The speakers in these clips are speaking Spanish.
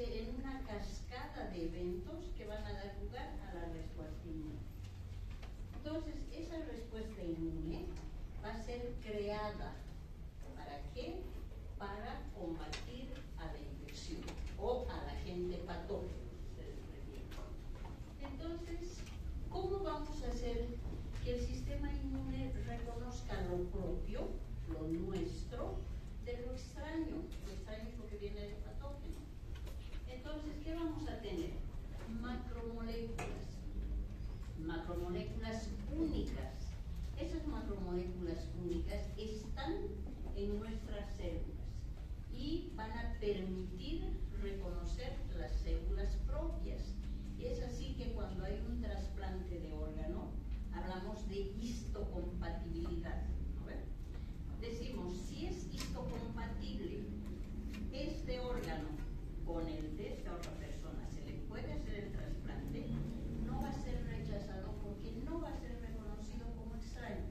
convertirse en una cascada de eventos que van a dar lugar a la respuesta inmune. Entonces, esa respuesta inmune va a ser creada. ¿Para qué? Para combatir a la infección o al agente patógeno, ustedes prefieren. Entonces, ¿cómo vamos a hacer que el sistema inmune reconozca lo propio, lo nuestro, de lo extraño? Lo extraño es lo que viene del patógeno. Entonces, ¿qué vamos a tener? Macromoléculas únicas. Esas macromoléculas únicas están en nuestras células y van a permitir reconocer las células propias. Y es así que cuando hay un trasplante de órgano, hablamos de histocompatibilidad, ¿no ven? Decimos, si es histocompatible este órgano con el de esta otra persona, se le puede hacer el trasplante, no va a ser rechazado porque no va a ser reconocido como extraño,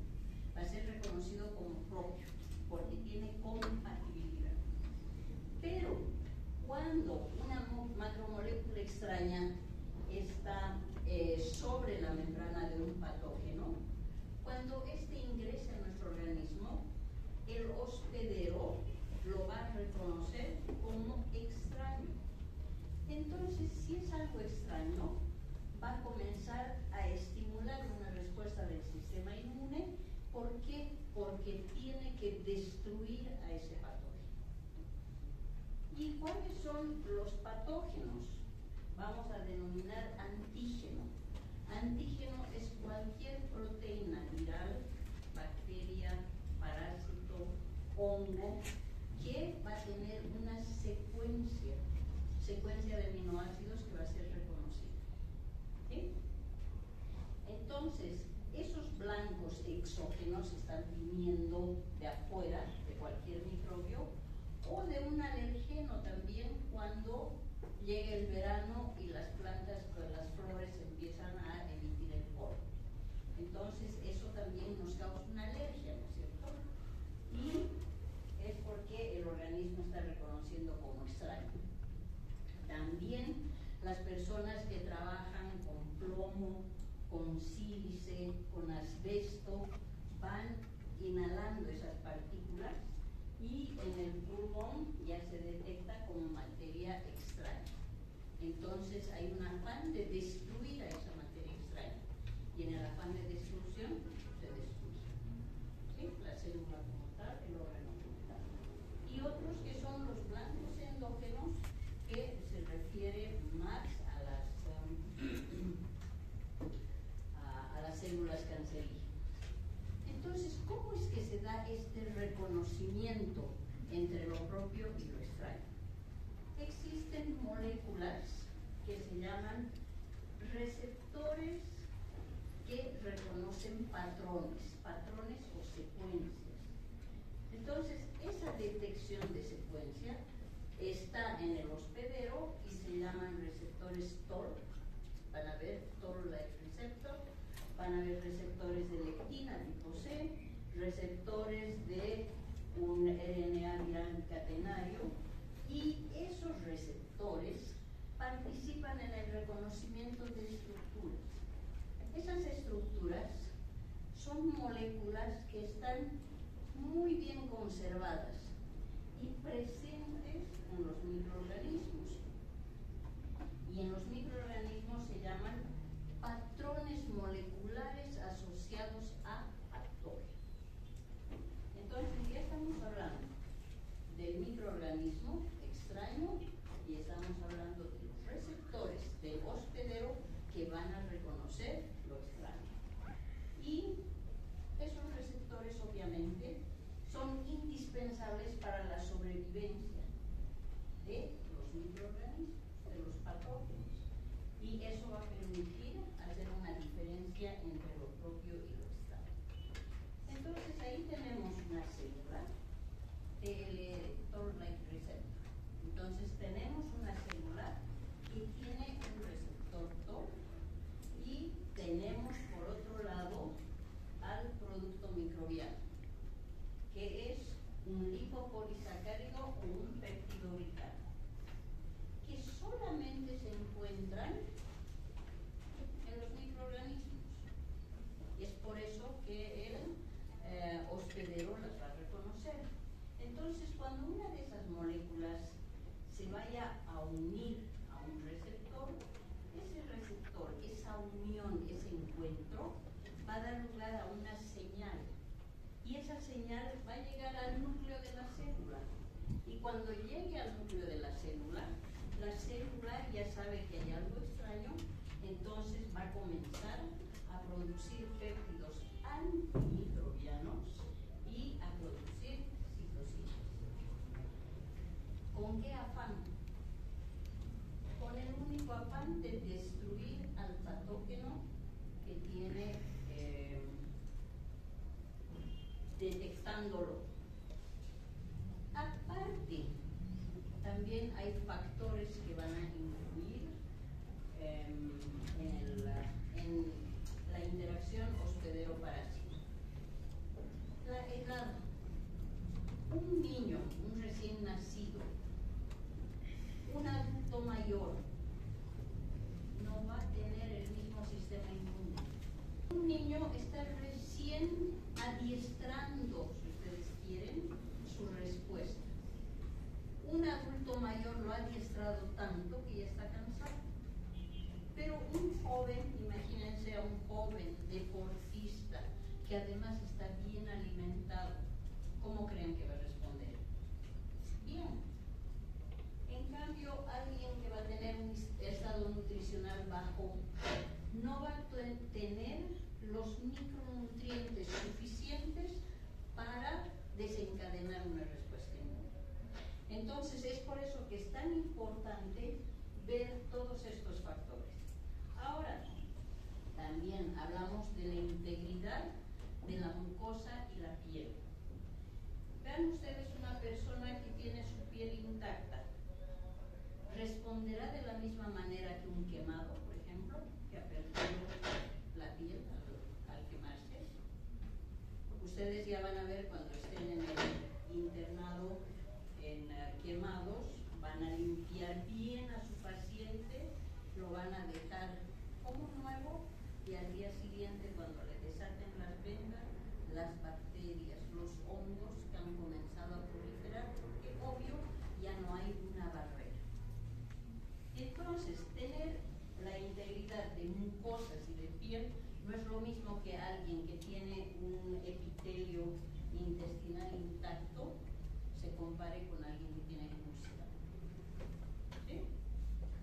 va a ser reconocido como propio, porque tiene compatibilidad. Pero cuando una macromolécula extraña está sobre la membrana de un patógeno, cuando este ingresa a nuestro organismo, el hospedero lo va a reconocer como extraño. Entonces, si es algo extraño, va a comenzar a estimular una respuesta del sistema inmune. ¿Por qué? Porque tiene que destruir a ese patógeno. ¿Y cuáles son los patógenos? Vamos a denominar antígeno. Antígeno es cualquier proteína viral, bacteria, parásito, hongo, que va a tener una secuencia de aminoácidos que va a ser reconocida. ¿Sí? Entonces, esos blancos exógenos están viniendo de afuera, de cualquier microbio, o de un alergeno también cuando llega el verano y las plantas con las flores empiezan a emitir el polen. Entonces, eso también nos causa una alergia, ¿no es cierto? Y es porque el organismo está reconociendo como extraño. También las personas que trabajan con plomo, con sílice, con asbesto, van inhalando esas partículas y en el pulmón ya se detecta como materia extraña. Entonces hay un afán de destruir a esa materia extraña y en el afán de destrucción se destruye, ¿sí? La célula como tal, el órgano como tal. Y otros que son los blancos endógenos, que se refiere más a las células cancerígenas. Entonces, ¿cómo es que se da este reconocimiento entre lo propio y lo extraño? Existen moléculas que se llaman receptores que reconocen patrones o secuencias. Entonces, esa detección de secuencia está en el hospedero y se llaman receptores TOR. Van a ver TOR-like receptor, van a ver receptores de lectina tipo C, receptores de un RNA viral catenario, y esos receptores participan en el reconocimiento de estructuras. Esas estructuras son moléculas que están muy bien conservadas y presentes en los microorganismos. Y en los microorganismos se llaman patrones moleculares asociados a patógenos. Entonces ya estamos hablando del microorganismo extraño y estamos hablando de los receptores del hospedero que van a reconocer lo extraño. Y esos receptores obviamente son indispensables para la sobrevivencia de los microorganismos, de los patógenos. Y eso va a permitir hacer una diferencia entre lo propio y lo extraño. Entonces ahí tenemos una célula TOR-like receptor. Entonces tenemos una célula que tiene un receptor TOR y tenemos por otro lado al producto microbiano, que es un lipopolisacárido o un peptidoglicano, que son solamente se encuentran en los microorganismos. Es por eso que el hospedero las va a reconocer. Entonces, cuando una de esas moléculas se vaya a unir a un receptor, ese receptor, esa unión, ese encuentro, va a dar lugar a una señal. Y esa señal va a llegar al núcleo de la célula. Y cuando llegue al núcleo de la célula ya sabe que hay algo extraño, entonces va a comenzar a producir péptidos antimicrobianos y a producir citocinas. ¿Con qué afán? Con el único afán de destruir al patógeno que tiene detectándolo. Aparte, también hay factores que van a influir en la interacción hospedero-parásito. La edad. Un niño, un recién nacido, un adulto mayor, no va a tener el mismo sistema inmune. Un niño está recién adiestrando, si ustedes quieren, su respuesta. Un adulto mayor lo ha adiestrado tanto que ya está cansado. Pero un joven, imagínense a un joven deportista que además está bien alimentado, ¿cómo creen que va a responder? Bien. En cambio, alguien que va a tener un estado nutricional bajo no va a tener los micronutrientes suficientes para desencadenar una respuesta inmune. Entonces, es por eso que es tan importante ver todos estos factores. Ahora, también hablamos de la integridad de la mucosa y la piel. Vean ustedes una persona que tiene su piel intacta. ¿Responderá de la misma manera que un quemado, por ejemplo, que ha perdido la piel al quemarse? Ustedes ya van a ver cuando estén en el internado en quemados, van a limpiar bien a su paciente, lo van a dejar como nuevo y al día siguiente, cuando le desaten las vendas, las bacterias, los hongos que han comenzado a proliferar, porque obvio ya no hay una barrera. Entonces, tener la integridad de mucosas y de piel no es lo mismo que alguien que tiene un epitelio intestinal intacto se compare con alguien que tiene úlcera. ¿Sí?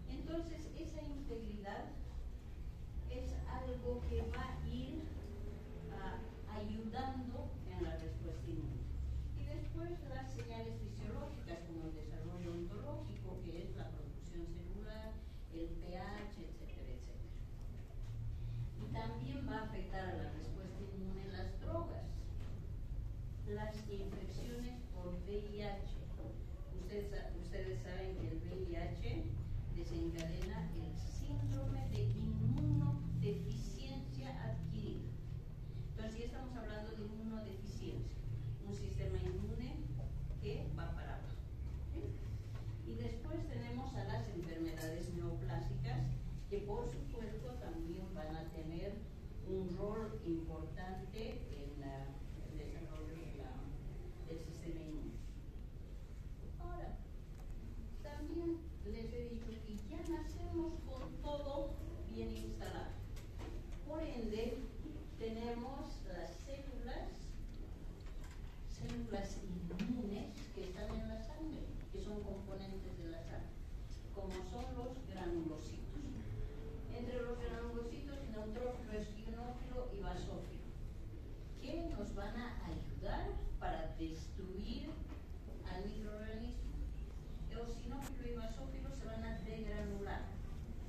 Entonces, esa integridad es algo que va a ir ayudando en la respuesta inmune. Y después las señales fisiológicas como el desarrollo ontológico, que es la producción celular, el pH, etcétera, etcétera. Y también va a afectar a la respuesta inmune las drogas, las infecciones por VIH. Ustedes saben que el VIH desencadena el síndrome de inmunodeficiencia adquirida. Entonces, ya estamos hablando de inmunodeficiencia, un sistema inmune que va para abajo. ¿Sí? Y después tenemos a las enfermedades neoplásicas, que por supuesto también van a tener un rol importante en el desarrollo del sistema inmune. Ahora, también les he dicho que ya nacemos con todo bien instalado. Por ende, tenemos las células inmunes que están en la sangre, que son componentes de la sangre, como son los granulocitos. Entre los granulocitos, neutrófilo, eosinófilo y basófilo, que nos van a ayudar para destruir al microorganismo. Eosinófilo y basófilo se van a degranular,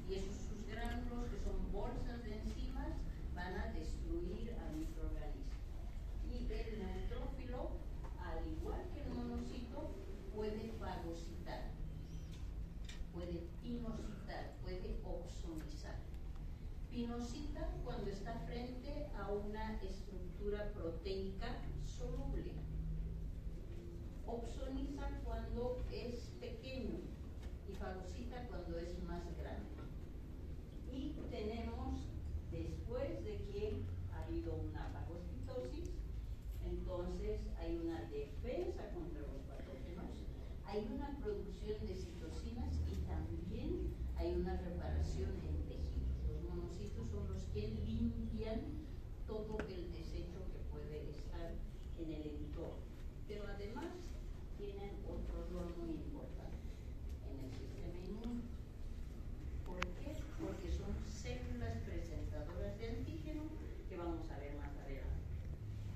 y sus gránulos, que son bolsas de enzimas, van a destruir al microorganismo. Y el neutrófilo, al igual que el monocito, puede fagocitar, puede pinocitar, puede opsonizar. Pinocita cuando está frente a una estructura proteica soluble. Opsoniza cuando es pequeño y fagocita cuando es más grande. Y tenemos, después de que ha habido una fagocitosis, entonces hay una defensa contra los patógenos, hay una producción de citocinas y también hay una reparación en tejido. Los monocitos son los que limpian todo el desecho que puede estar en el entorno. Pero además tienen otro rol muy importante en el sistema inmune. ¿Por qué? Porque son células presentadoras de antígeno que vamos a ver más adelante.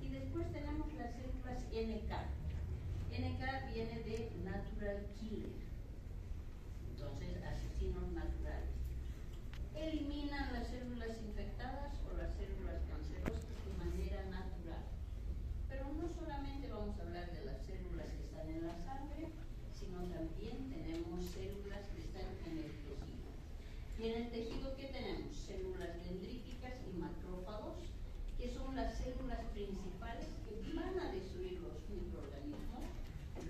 Y después tenemos las células NK. NK viene de Natural Killer. Entonces, asesinos naturales. Eliminan las células infectadas o las células cancerosas de manera natural. Pero no solamente vamos a hablar de las células que están en la sangre, sino también tenemos células que están en el tejido. Y en el tejido, ¿qué tenemos? Células dendríticas y macrófagos, que son las células principales que van a destruir los microorganismos,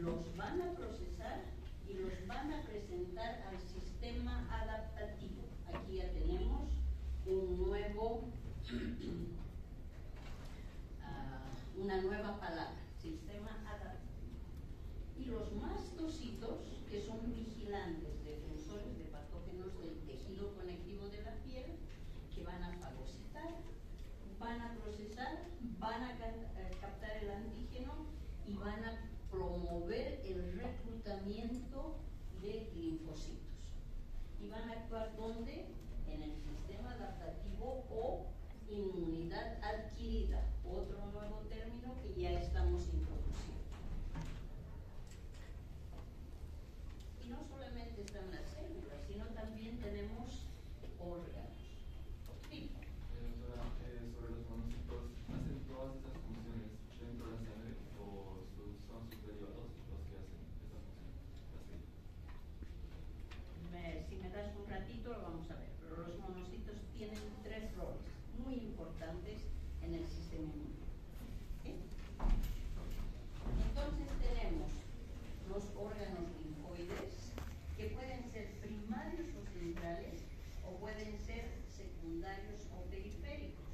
los van a procesar y los van a presentar al sistema adaptativo. Aquí ya tenemos una nueva palabra, sistema adaptativo. Y los mastocitos, que son vigilantes, defensores de patógenos del tejido conectivo de la piel, que van a fagocitar, van a procesar, van a captar el antígeno y van a promover el reclutamiento de linfocitos. Y van a actuar ¿dónde? En el sistema adaptativo o inmunidad adquirida, otro nuevo término que ya estamos introduciendo. Y no solamente están las células, sino también tenemos órganos. Sí. Doctora, sobre los monocitos, ¿hacen todas estas funciones dentro de la sangre o son sus derivados los que hacen esta función? Si me das un ratito lo vamos a ver, pero los monocitos tienen tres roles muy importantes en el sistema inmune. ¿Sí? Entonces tenemos los órganos linfoides, que pueden ser primarios o centrales, o pueden ser secundarios o periféricos.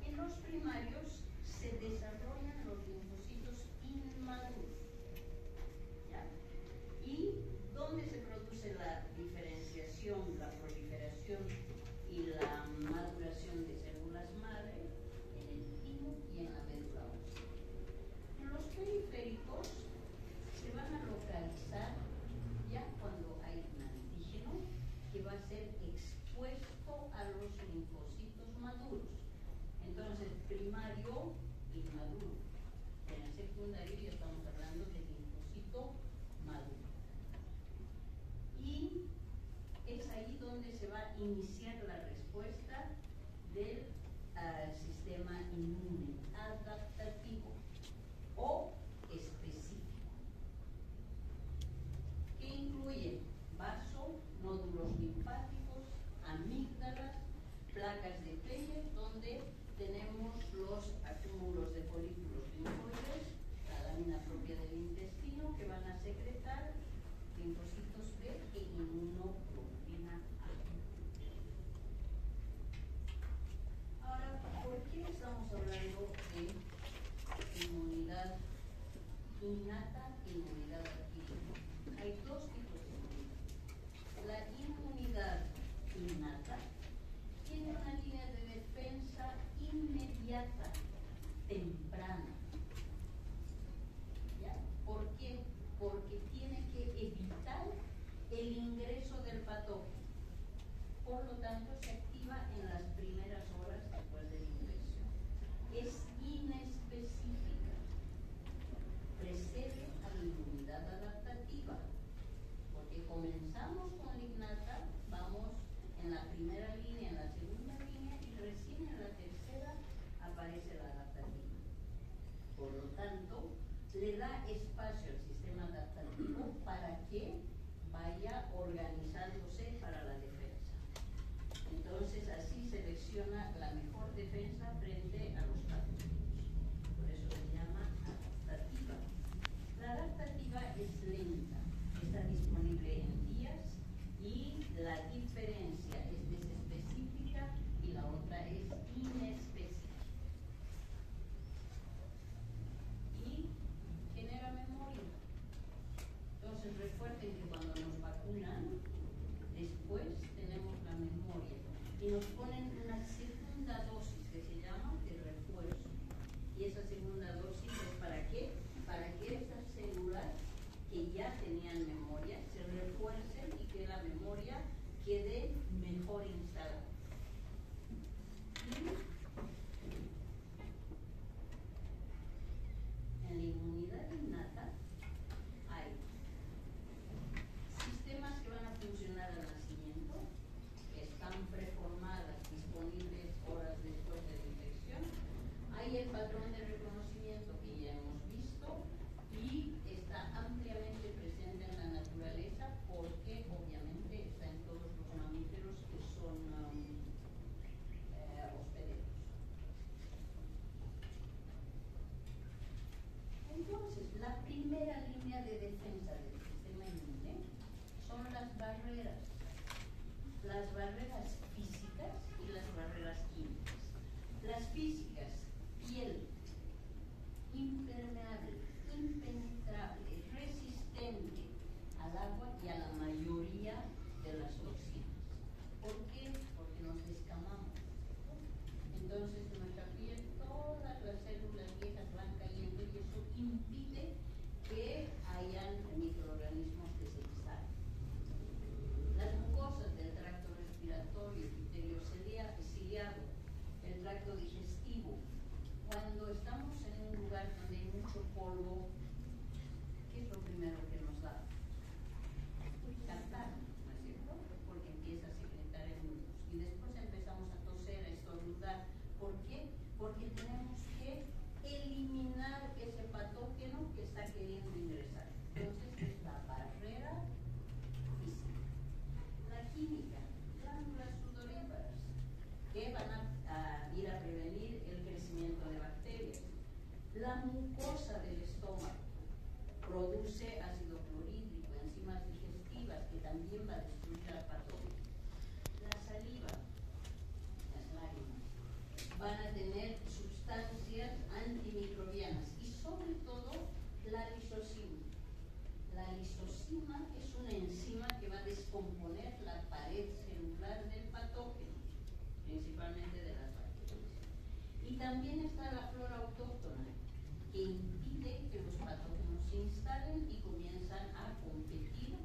En los primarios se desarrollan los linfocitos inmaduros. ¿Ya? ¿Y dónde se produce la diferenciación, la proliferación y la maduración de células madre? En el timo y en la médula ósea. Los periféricos se van a localizar ya cuando hay un antígeno que va a ser expuesto a los linfocitos maduros. Entonces, primario, inmaduro. En el secundario ya estamos hablando de linfocito maduro. Y es ahí donde se va a iniciar la respuesta del sistema inmune adaptativo o específico, que incluye vaso, nódulos linfáticos, amígdalas, placas de Peyer, donde tenemos los acúmulos de folículos linfoides, la lámina propia del intestino, que van a secretar linfocitos B e inmunoglobulina A. Ahora, ¿por qué estamos hablando de inmunidad innata e inmunidad adquirida? Hay dos tipos de inmunidad. La inmunidad innata tiene una línea de defensa inmediata, temprana. ¿Ya? ¿Por qué? Porque tiene que evitar el ingreso del patógeno. Por lo tanto, se activa en las primeras horas después de la infección. Es inespecífica. Precede a la inmunidad adaptativa. Porque comenzamos con la innata, vamos en la primera línea, en la segunda línea y recién en la tercera aparece la adaptativa. Por lo tanto, le da espacio al sistema adaptativo para que vaya organizándose para la defensa. Entonces, así selecciona la mejor defensa frente a los patógenos. Por eso se llama adaptativa. La adaptativa es lenta, está disponible en días Entonces recuerden que cuando nos vacunan, después tenemos la memoria y nos ponen una segunda dosis que se llama de refuerzo. Y esa segunda dosis es ¿para qué? Para que esas células que ya tenían memoria se refuercen y que la memoria quede mejor instalada. En la inmunidad innata hay sistemas que van a funcionar al nacimiento, que están preformadas, disponibles horas después de la infección. Hay el patrón de reconocimiento que ya hemos visto y está ampliamente presente en la naturaleza porque obviamente está en todos los mamíferos que son hospederos. Entonces, la primera línea de defensa del sistema inmune son las barreras físicas y las barreras químicas. Las físicas, piel, impermeable, impenetrable, resistente al agua y a la mayoría de las toxinas. ¿Por qué? Porque nos descamamos. Entonces, en nuestra piel todas las células viejas van cayendo y eso impide que hayan microorganismos que se instalen. Las mucosas del tracto respiratorio, epitelio ciliado, el tracto digestivo. Cuando estamos en un lugar donde hay mucho polvo, ¿qué es lo primero que nos da? Catarro, ¿no es cierto? Porque empieza a secretar el mucus. Y después empezamos a toser, a estornudar. ¿Por qué? Porque tenemos que eliminar ese patógeno que está queriendo ingresar. Entonces es la barrera física. La química, glándulas sudoríparas, que van a ir a prevenir el crecimiento de bacterias. La mucosa del estómago produce ácido clorhídrico, enzimas digestivas, que también va a destruir al patógeno. La saliva, las lágrimas, van a tener sustancias antimicrobianas y sobre todo la lisosima. La lisosima es una enzima que va a descomponer la pared celular del patógeno, principalmente de las bacterias. Y también está la flora autóctona, que impide que los patógenos se instalen y comienzan a competir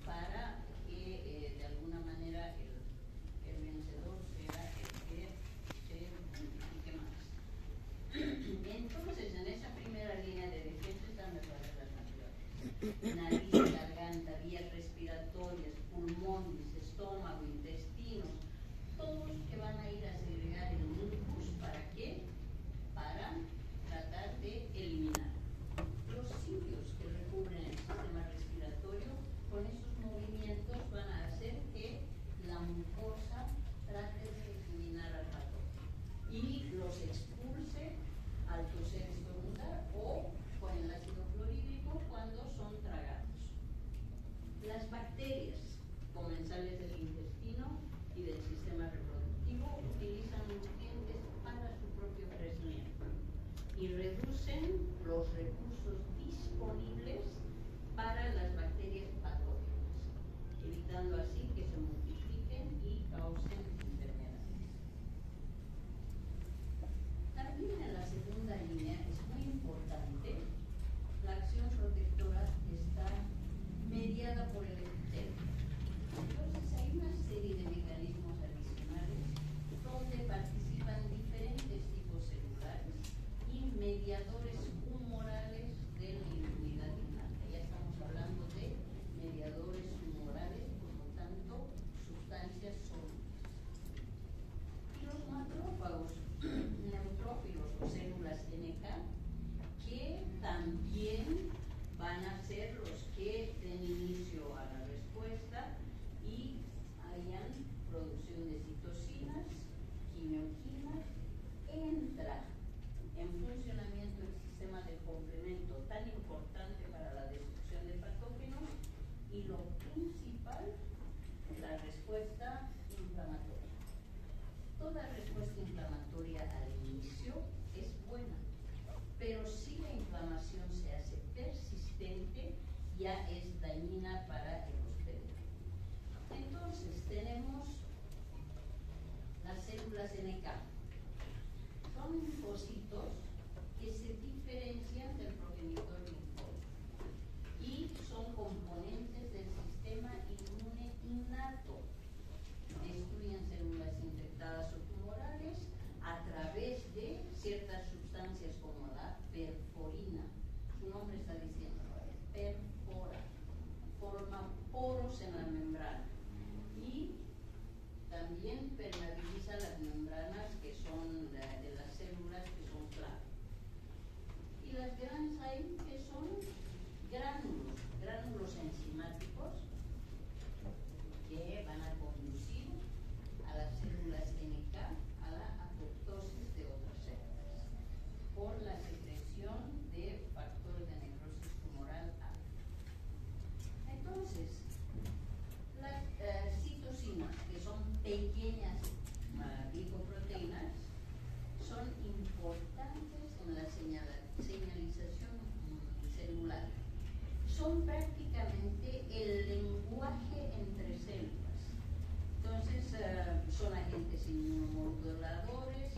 para que de alguna manera el vencedor sea el que se multiplique más. Entonces, en esa primera línea de defensa están las barreras naturales. Nariz, garganta, vías respiratorias, pulmones, estómago, intestinos, todos que van a ir a segregar el mucus. ¿Para qué? Para tratar de eliminar los sitios que recubren el sistema respiratorio. Con esos movimientos van a hacer que la mucosa trate de eliminar al patógeno y los expulse al toser, estornudar o con el ácido clorhídrico cuando son tragados. Las bacterias comensales del intestino y del sistema reproductivo utilizan nutrientes dañina para el hospedero. Entonces tenemos las células NK. Son linfocitos que se diferencian del progenitor linfótico y son componentes del sistema inmune innato. Destruyen células infectadas o tumorales a través de ciertas sustancias como la perforina. Su nombre está diciendo, perfora, forma poros en la membrana y también permeabiliza las membranas que son de las células que son clave. Y las granzyme, que son gránulos enzimáticos que van a conducir a las células NK a la apoptosis de otras células por la secreción de factores de necrosis tumoral A. Entonces, las citocinas, que son pequeñas glicoproteínas, son importantes en la señalización celular. Son prácticamente el lenguaje entre células. Entonces, son agentes inmunomoduladores,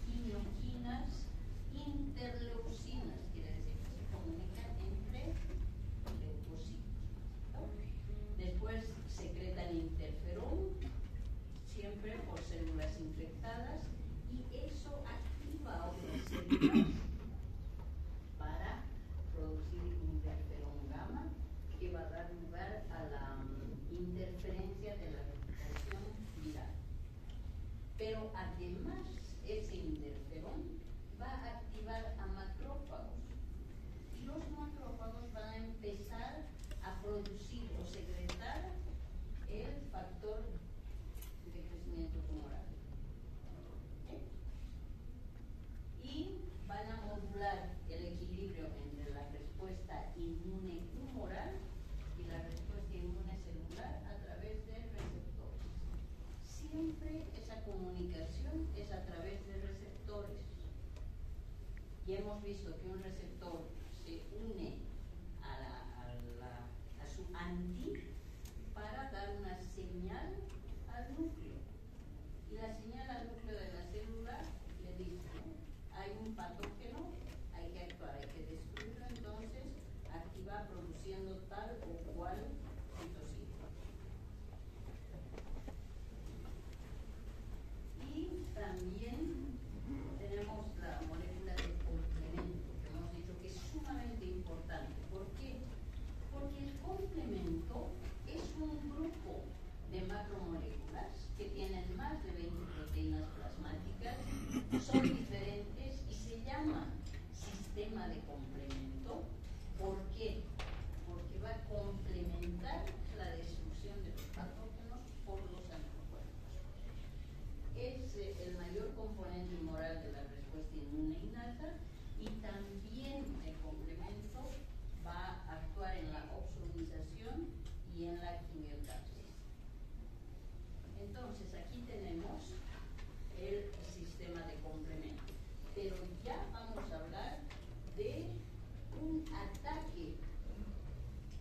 quimioquinas, interleucinas, quiere decir que se comunican entre leucocitos, ¿no? Después secretan interferón, siempre por células infectadas, y eso activa otras células para producir interferón gamma, que va a dar lugar a la interferencia de la replicación viral. Pero además, ese interferón va a activar a macrófagos, y los macrófagos van a empezar a producir o secretar el factor de crecimiento tumoral. Y van a modular el equilibrio entre la respuesta inmune tumoral y la respuesta inmune celular a través de receptores. Siempre esa comunicación es a través de receptores. Y hemos visto que un receptor se une a su anti para dar una señal al núcleo. Y la señal al núcleo de la célula le dice, ¿no? Hay un patógeno, hay que actuar, hay que destruirlo, entonces activa produciendo tal o cual citocina. Y también tenemos la molécula de complemento, que hemos dicho que es sumamente importante. ¿Por qué? Porque el complemento es un grupo de macromoléculas que tienen más de 20 proteínas plasmáticas, son diferentes y se llama sistema de complemento. ¿Por qué? Porque va a complementar la destrucción de los patógenos por los anticuerpos. Es el mayor componente humoral de la respuesta inmune innata, y también el complemento va a actuar en la opsonización y en la quimiotaxis. Entonces, aquí tenemos el sistema de complemento. Pero ya vamos a hablar de un ataque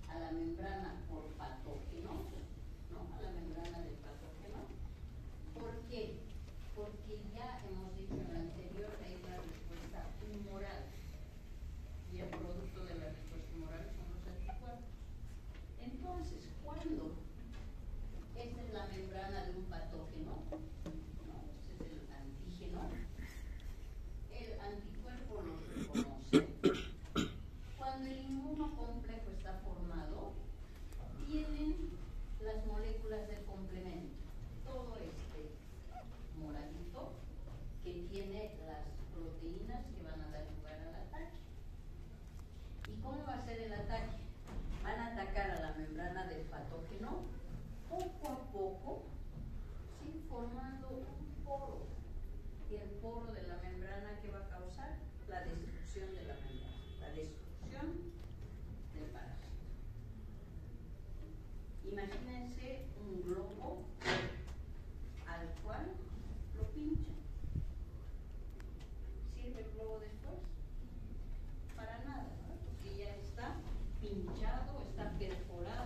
a la membrana por patógenos, ¿no? A la membrana del patógeno. ¿Por qué? Porque ya hemos dicho en lo anterior, hay una respuesta humoral. Y el producto de la respuesta humoral son los anticuerpos. Entonces, cuando esta es la membrana de un patógeno, ¿no? Este es el antígeno, el anticuerpo lo reconoce. Cuando el inmunocomplejo está formado, tienen las moléculas del complemento. Todo este moradito que tiene las proteínas que van a dar lugar al ataque. ¿Y cómo va a ser el ataque? Van a atacar a la membrana del patógeno poco a poco, ¿sí? Formando un poro. Y el poro de la membrana, que va a causar la destrucción de la membrana, la destrucción del parásito. Imagínense un globo al cual lo pinchan. ¿Sirve el globo después? Para nada, ¿no? Porque ya está pinchado, está perforado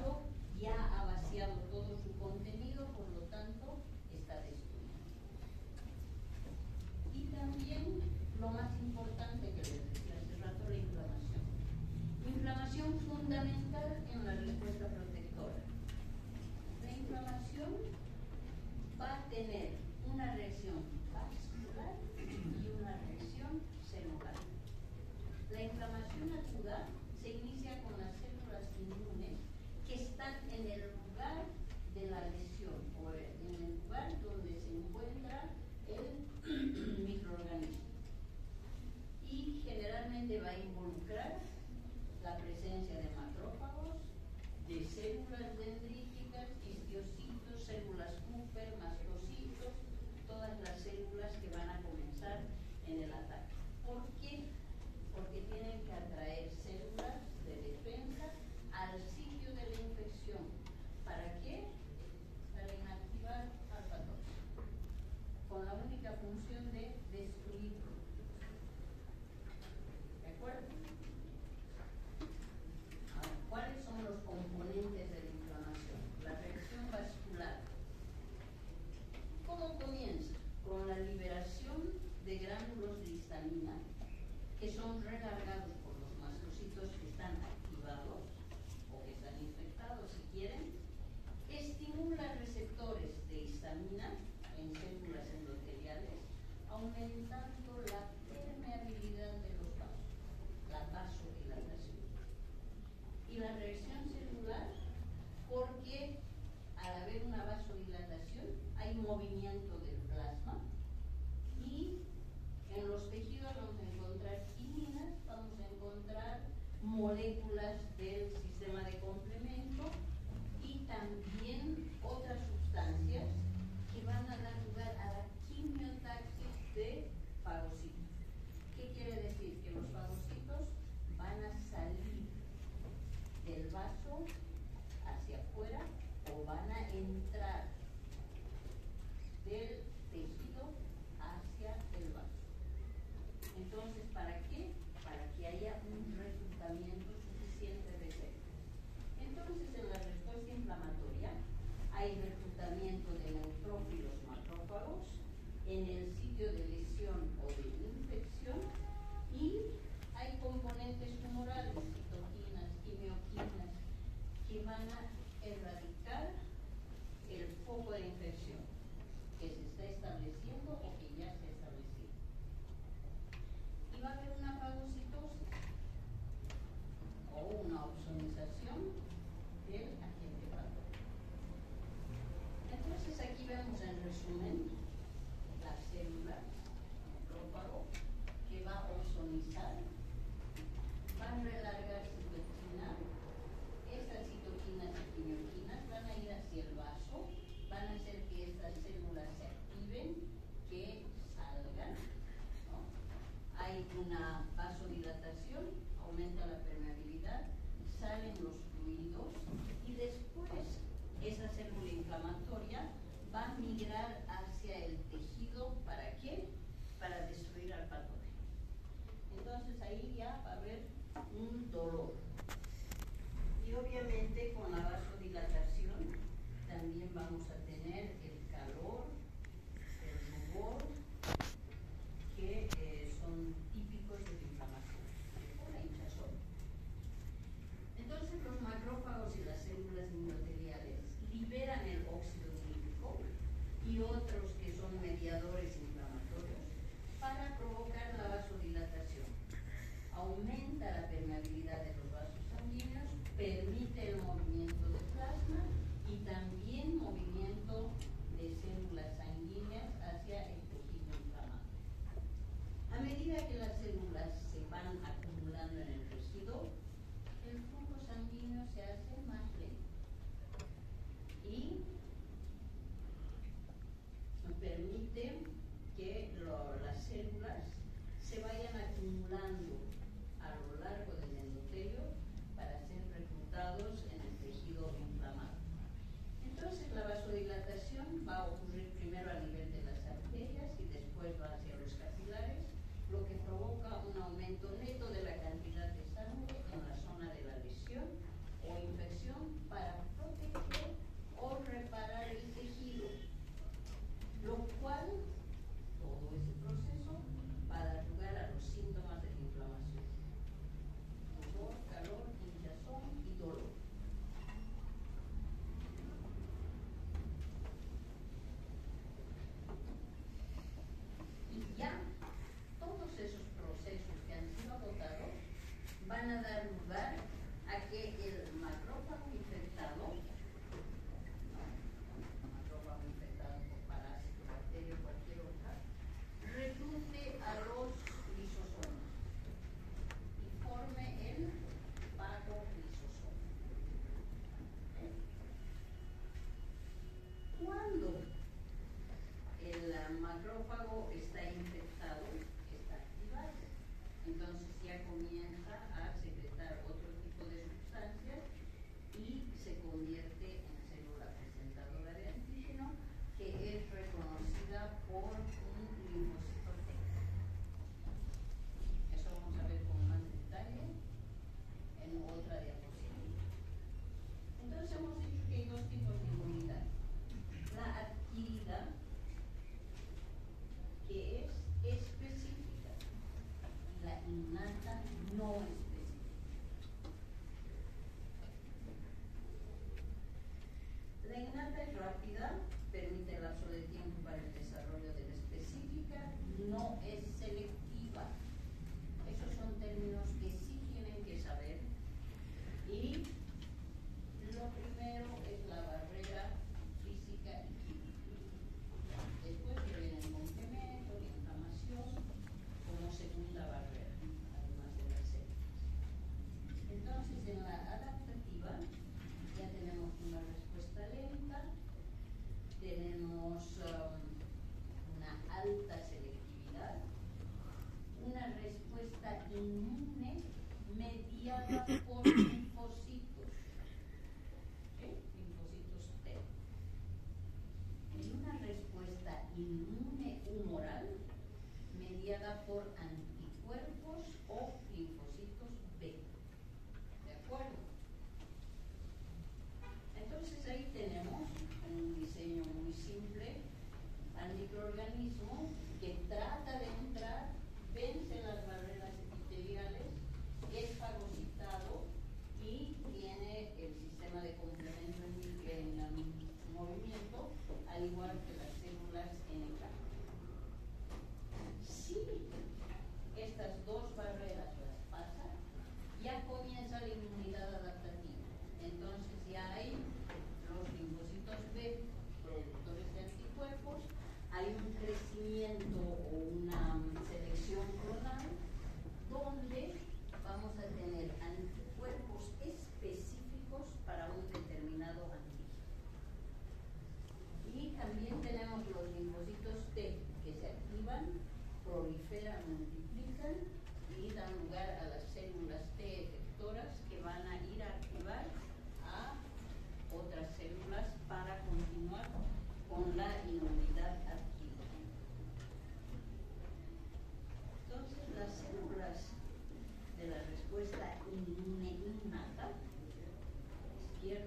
van a entrar del tejido hacia el vaso. Entonces, ¿para qué? Para que haya un reclutamiento suficiente de células. Entonces, en la respuesta inflamatoria hay reclutamiento de neutrófilos macrófagos en el sitio de lesión o de infección, y hay componentes tumorales, citoquinas, quimioquinas, que van a erradicar el foco de infección que se está estableciendo o que ya se ha establecido. Y va a haber una fagocitosis o una opsonización del agente patógeno. Entonces aquí vemos en resumen la célula macrófago que va a opsonizar, va a relargar citoquina. Estas citoquinas y quimioquinas van a ir hacia el vaso, van a hacer que estas células se activen, que salgan, ¿no? Hay una vasodilatación, aumenta la permeabilidad, salen los fluidos, y después esa célula inflamatoria va a migrar hacia el tejido. ¿Para qué? Para destruir al patógeno. Entonces ahí ya va a haber un dolor. Y obviamente con la vasodilatación también vamos a tener el calor, el rubor, que son típicos de la inflamación o la hinchazón. Entonces los macrófagos y las células endoteliales liberan el óxido nítrico y otros que son mediadores inflamatorios para provocar la vasodilatación. Aumenta la permeabilidad de los vasos sanguíneos, permite el movimiento de plasma y también movimiento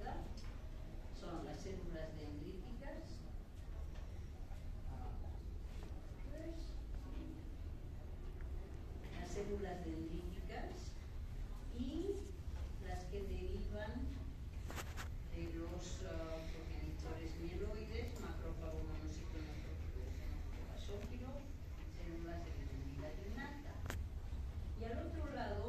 izquierda son las células dendríticas. Las células dendríticas y las que derivan de los progenitores mieloides, macrófago, monociclo, basófilo, células de inmunidad innata. Y al otro lado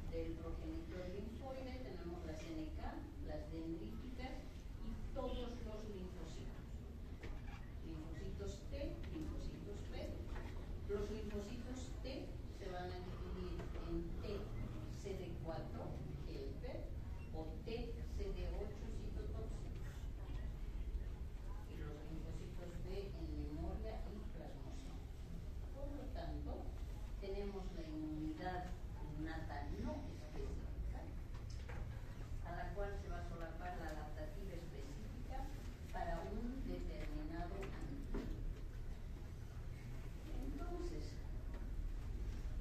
del progenitor linfoide tenemos las NK, las dendríticas y todos los linfocitos. Linfocitos T, linfocitos B. Los linfocitos T se van a dividir en T CD4, helper, o T CD8 citotóxicos. Y los linfocitos B en memoria y plasmocitos. Por lo tanto, tenemos la inmunidad innata no específica, a la cual se va a solapar la adaptativa específica para un determinado antígeno. Entonces,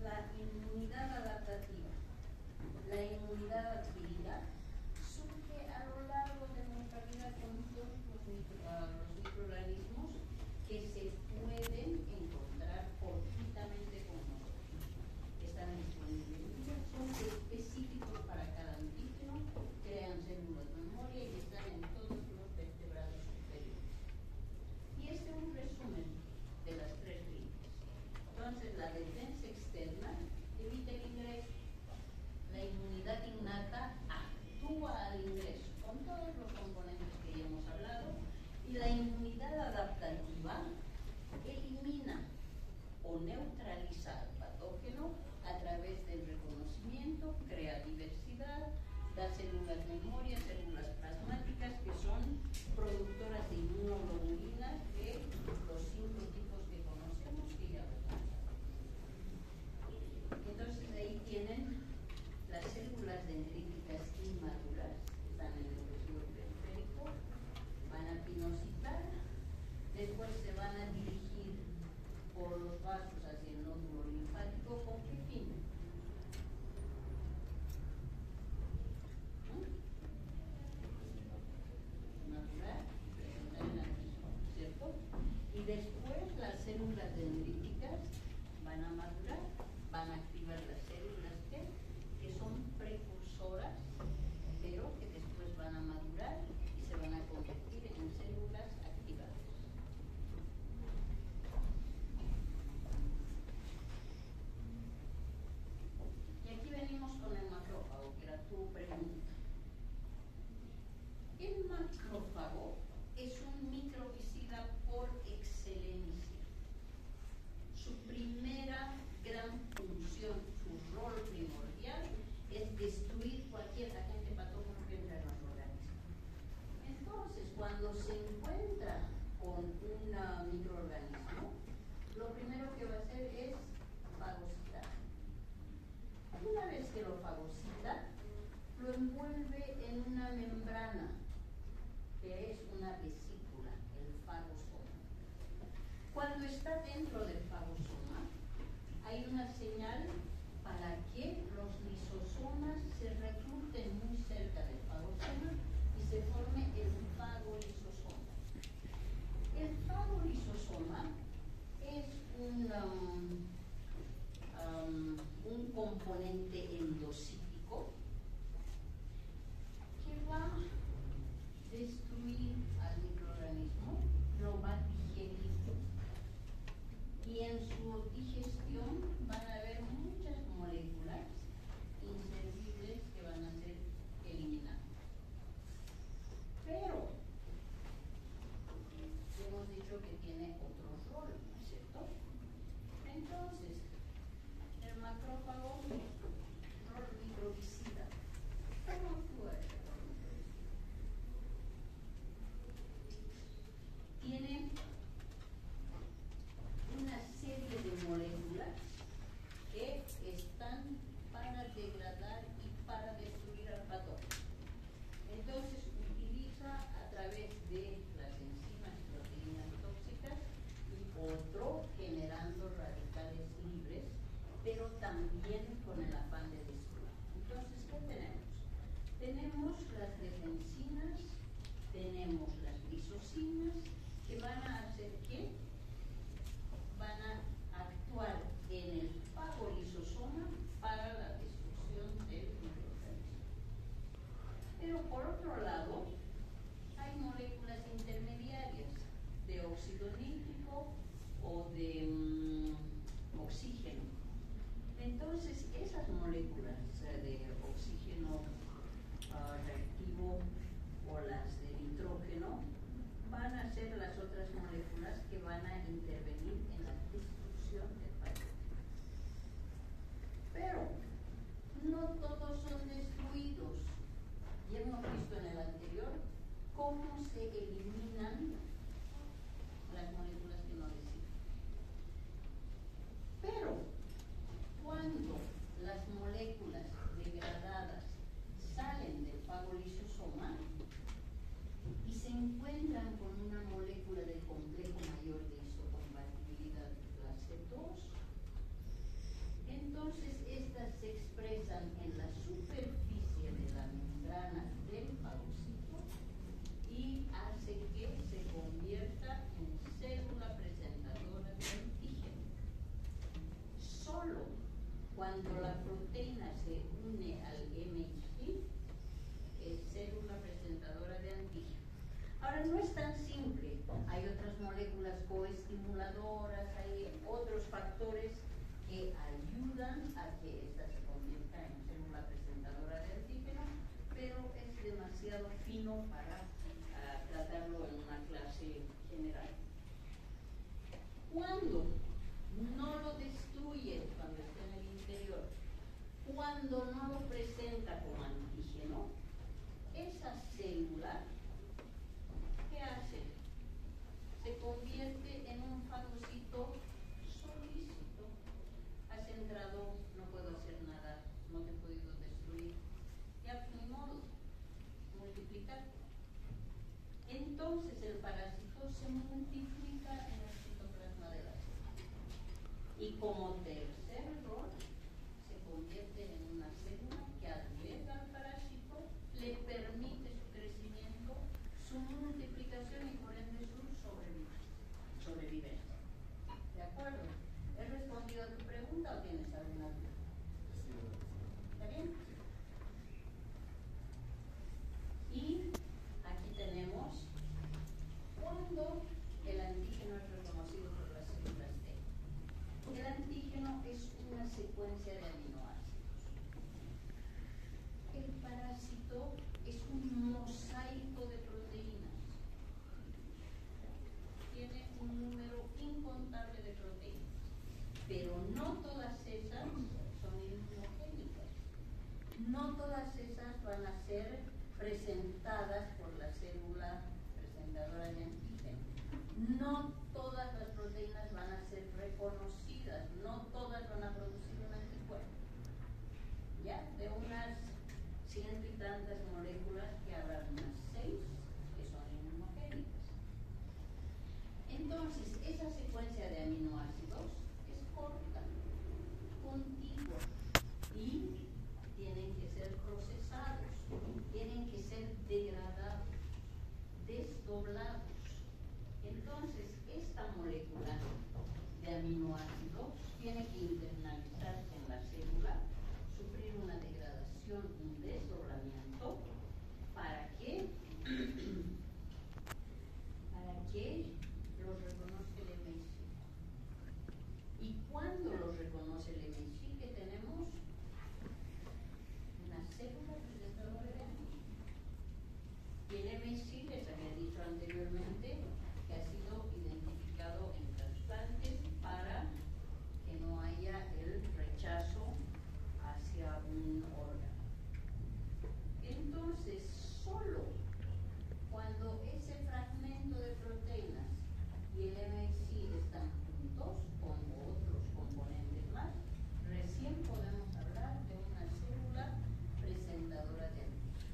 la inmunidad adaptativa, la inmunidad adquirida, surge a lo largo de nuestra vida con todos los microorganismos que se pueden encontrar fortuitamente con nosotros. Están disponibles, son específicos para cada antígeno, crean células de memoria y están en todos los vertebrados superiores. Y este es un resumen de las tres líneas. Entonces, la defensa externa evita el ingreso. La inmunidad innata actúa al ingreso, con todos los componentes que ya hemos hablado. Y la inmunidad adaptativa elimina o neutraliza al patógeno a través del reconocimiento, crea diversidad, da células memoria, células plasmáticas que son productoras de inmunoglobulinas de los 5 tipos que conocemos y ya veremos. Entonces ahí tienen las células dendríticas inmaduras, están en el tejido periférico, van a pinocitar, después se van a dirigir por los vasos hacia el nódulo linfático. ¿Con qué fin? Madurar, presentar el antígeno, ¿cierto? Y después las células dendríticas van a madurar, van a activar las células T, que son precursoras, pero que después van a madurar y se van a convertir en células activadas. Y aquí venimos con el macrófago, que era tu pregunta. El macrófago es un microbicida por excelencia. Su primera gran función, su rol primordial, es destruir cualquier agente patógeno que entra en nuestro organismo. Entonces, cuando se encuentra con un microorganismo, lo primero que va a hacer es fagocitar. Una vez que lo fagocita, lo envuelve en una membrana, que es una vesícula, el fagosoma. Cuando está dentro del fagosoma, hay una señal para que los lisosomas se recluten muy cerca del fagosoma y se forme el fagolisosoma. El fagolisosoma es un componente endocítico que va enzimas que van a hacer qué? Van a actuar en el fagolisosoma para la destrucción del microorganismo. Pero por otro lado, hay moléculas intermediarias de óxido nítrico o de oxígeno. Entonces, esas moléculas de oxígeno reactivo o las de nitrógeno van a ser las otras moléculas que van a intervenir en la destrucción del patógeno. Pero no todos son destruidos. Ya hemos visto en el anterior cómo se eliminan las moléculas que no les sirven. Pero cuando las moléculas degradadas salen del fagolisosoma y se encuentran con una molécula del complejo mayor de histocompatibilidad, la C2, entonces estas se expresan en la superficie de la membrana del fagocito y hace que se convierta en célula presentadora de antígeno. Solo cuando la proteína se une al MHC es célula presentadora de antígeno. Ahora, no es tan simple. Hay otras moléculas coestimuladoras, hay otros factores que ayudan a que esta se convierta en célula presentadora de antígeno, pero es demasiado fino para tratarlo en una clase general. Cuando no lo destruye, cuando está en el interior, cuando no lo presenta como antígeno, esa célula, ¿qué hace? Se convierte en un fagocito solícito. Has entrado, no puedo hacer nada, no te he podido destruir. Ya, ni modo, multiplicar. Entonces el parásito se multiplica en el citoplasma de la célula. Y como tercer rol, se convierte en una célula que alberga al parásito, le permite su crecimiento, su multiplicación y por ende su sobrevivencia. ¿De acuerdo? ¿He respondido a tu pregunta o tienes alguna duda? ¿Está bien? Y aquí tenemos cuando el antígeno es reconocido por las células T. El antígeno es una secuencia de aminoácidos. El parásito es un mosaico de proteínas. Tiene un número incontable de proteínas, pero no todas esas son inmunogénicas. No todas esas van a ser presentadas por la célula presentadora de antígeno. No todas las proteínas van a ser reconocidas, no todas van a producir un anticuerpo. ¿Ya? De unas 100 y tantas moléculas que habrá unas 6 que son inmunogénicas. Entonces, esa secuencia de aminoácidos es corta, contigua y tienen que ser procesados, tienen que ser degradados, desdoblados. Entonces, esta molécula de aminoácidos tiene que internalizarse en la célula, sufrir una degradación, un desdoblamiento, para que los reconozca el MHC. Y cuando los reconoce el MHC, ¿qué tenemos? Una célula presentadora de antígeno. Y el MHC, les había dicho anteriormente, que ha sido identificado en trasplantes para que no haya el rechazo hacia un órgano. Entonces, solo cuando ese fragmento de proteínas y el MHC están juntos con otros componentes más, recién podemos hablar de una célula presentadora de antígeno.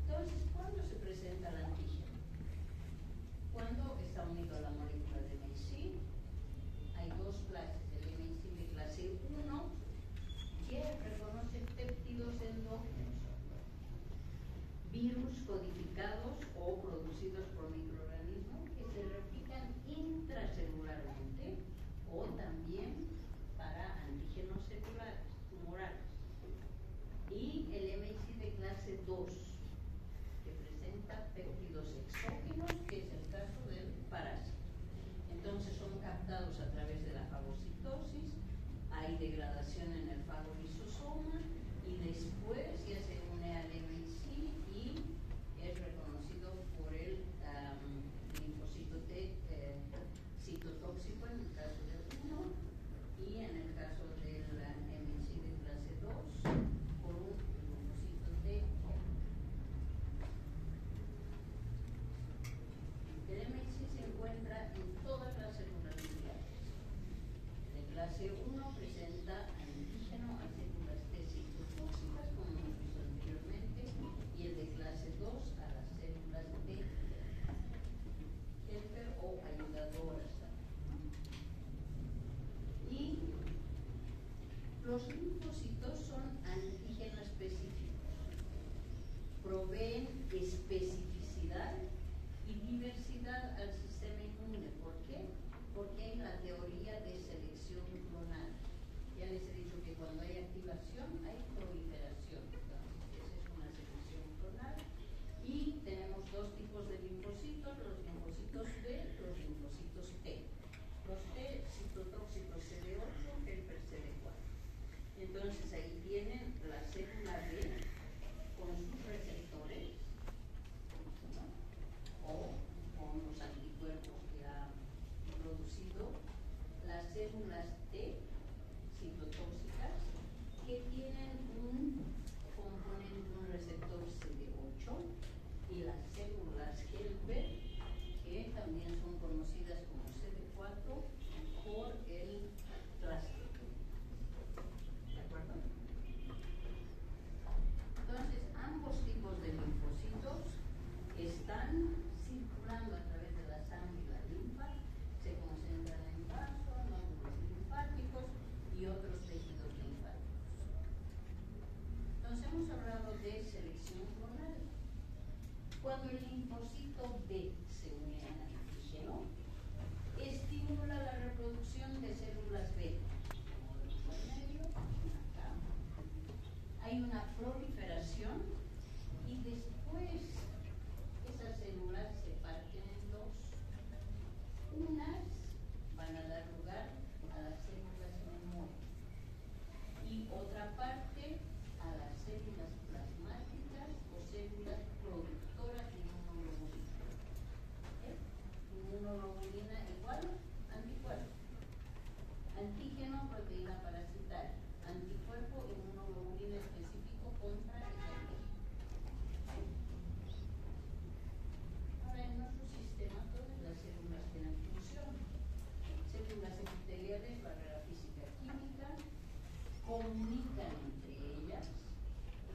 Entonces, ¿cuándo se presenta el antígeno? Cuando está unido a la molécula de MHC. Hay dos clases, el MHC de clase 1, que reconoce péptidos endógenos, virus codificados o producidos por microorganismos que se replican intracelularmente o también para antígenos celulares, tumorales. Y el MHC de clase 2, que presenta péptidos exógenos, que es el caso del parásito. Entonces son captados a través de la fagocitosis, hay degradación en el fagolisosoma y después ya se une al MHC y es reconocido por el linfocito T citotóxico en el caso del 1 y en el caso del MHC de clase 2 por un linfocito T. El MHC se encuentra en todas las células nucleares. El de clase 1 presenta antígeno a células T citotóxicas, como hemos visto anteriormente, y el de clase 2 a las células T helper o ayudadoras también. Y los linfocitos son antígenos específicos, proveen especificidad y diversidad al sistema inmune. ¿Por qué? Porque hay la teoría de selección clonal. Ya les he dicho que cuando hay activación hay proliferación. Entonces, esa es una selección clonal. Y tenemos dos tipos de linfocitos, los linfocitos B, los linfocitos T. Los T citotóxicos CD8, helper CD4. Entonces ahí tienen la célula B con sus receptores, ¿no? O con los anticuerpos que ha producido, las células T citotóxicas que tienen un componente, un receptor CD8, y las células helper que también son conocidas como CD4 por el trastorno. ¿De acuerdo? Entonces, ambos tipos de linfocitos están circulando a través de la sangre y la linfa, se concentran en vasos, nódulos linfáticos y otros tejidos linfáticos. Entonces, hemos hablado de selección clonal. Cuando el linfocito B se une al antígeno, estimula la reproducción de células B, como vemos al medio, acá. Hay una proliferación y después esas células se parten en dos. Unas van a dar lugar a las células memoria y otra parte a las células plasmáticas o células productoras de inmunoglobulina. Inmunoglobulina igual anticuerpo. Antígeno, proteína parasitaria. Anticuerpo, inmunoglobulina específico contra el antígeno. Ahora, en nuestro sistema todas las células tienen función. Células epiteliales, barrera física química, comunican entre ellas.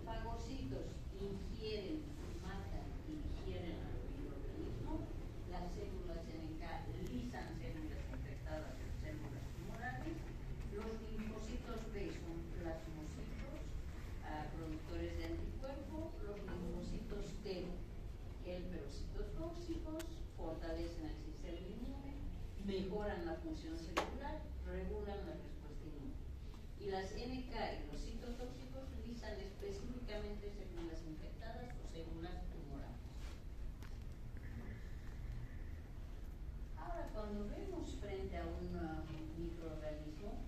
Fagocitos ingieren, matan y digieren al microorganismo. Las células NK lisan células infectadas o células tumorales. Los linfocitos B son plasmocitos, productores de anticuerpo. Los linfocitos T, helperocitos tóxicos, fortalecen el sistema inmune, mejoran la función celular, regulan la respuesta inmune. Y las NK y los citotóxicos lisan específicamente células infectadas o células tumorales. Ahora, cuando vemos frente a un microorganismo,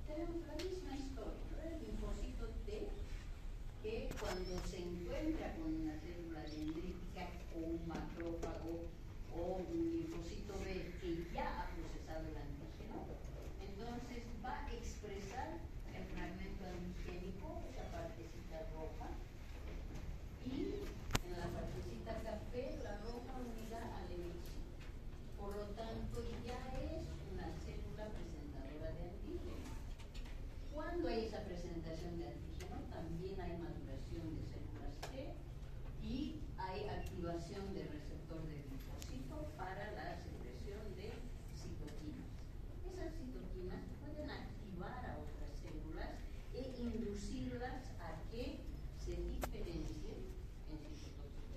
tenemos la misma historia, ¿no? El linfocito T, que cuando se encuentra con una célula dendrítica o un macrófago o un linfocito B que ya ha procesado el antígeno, entonces va a expresar el fragmento antigénico, esa partecita roja, y en la partecita café, la roja unida al MHC. Por lo tanto, ya es una célula presentadora de antígeno. Cuando hay esa presentación de antígeno, también hay maduración de células T y hay activación del receptor de linfocito para la secreción de citoquinas. Esas citoquinas pueden activar a otras células e inducirlas a que se diferencien en citotóxicos